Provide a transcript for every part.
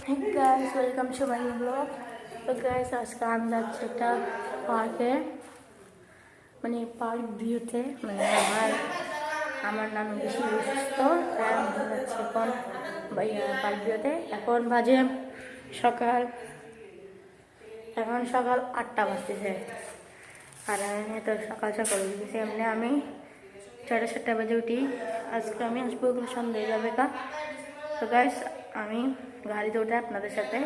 Hey guys, welcome to my new vlog. তো guys আজকে আমি যাচ্ছি একটা পার্কে, মানে পার্ক ভিউতে। মানে আমার নানু বেশি অসুস্থ, তাই আমি যাচ্ছি এখন পার্ক ভিউতে। এখন বাজে সকাল 8টা বাজতেছে। আর আমি তো সকাল উঠেছি। এমনি আমি 7:30 বাজে উঠি। আজকে আমি আসবো সন্ধ্যে যাবে কা। তো গাইস আমি গাড়িতে উঠে আপনাদের সাথে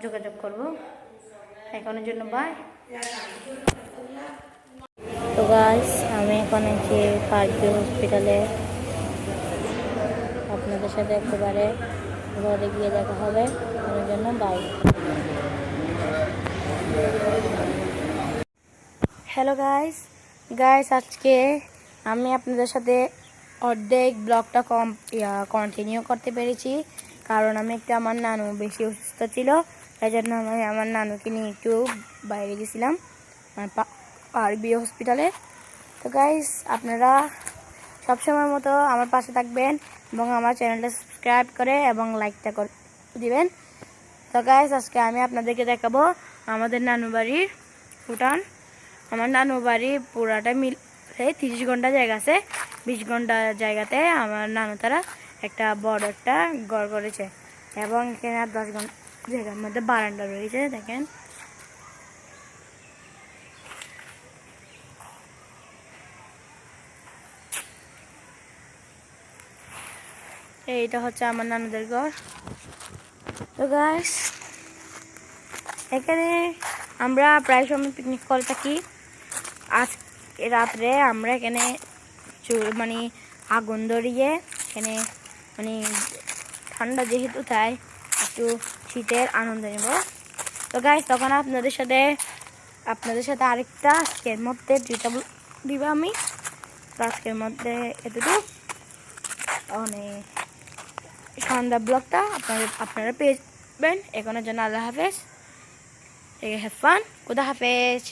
যোগাযোগ করব। এখনের জন্য বাই। তো গাইস আমি এখন আছি পার্ক হসপিটালে। আপনাদের সাথে একেবারে ঘরে গিয়ে দেখা হবে। এখনের জন্য বাই। হ্যালো গাইস আজকে আমি আপনাদের সাথে অর্ধেক ব্লগটা কন্টিনিউ করতে পেরেছি, কারণ আমি আমার নানু বেশি অসুস্থ ছিল। তাই জন্য আমি আমার নানুকে নিয়ে একটু বাইরে গেছিলাম আরবি হসপিটালে। তো গাইস আপনারা সবসময় মতো আমার পাশে থাকবেন এবং আমার চ্যানেলটা সাবস্ক্রাইব করে এবং লাইকটা করে দিবেন। তো গাইস আজকে আমি আপনাদেরকে দেখাবো আমাদের নানু বাড়ির ফুটান। আমার নানু বাড়ি পুরাটা মিলে 30 ঘন্টা জায়গা আছে। 20 ঘন্টা জায়গাতে আমার নানু তারা একটা বড় একটা ঘর করেছে এবং এখানে 10 ঘন্টা জায়গার মধ্যে বারান্দা রয়েছে। দেখেন এইটা হচ্ছে আমার নানুদের ঘর। তো গাইস এখানে আমরা প্রায় সময় পিকনিক করে থাকি। আজ রাত্রে আমরা এখানে মানে আগুন ধরিয়ে এখানে মানে ঠান্ডা যেহেতু তাই একটু শীতের আনন্দ নেব। তো গাইস তখন আপনাদের সাথে আরেকটা আজকের মধ্যে দিব আমি। আজকের মধ্যে এতটুকু মানে সন্ধ্যা ব্লগটা আপনারা পেয়ে যাবেন। এখনের জন্য আল্লাহ হাফেজ। Have fun. খুদা হাফেজ।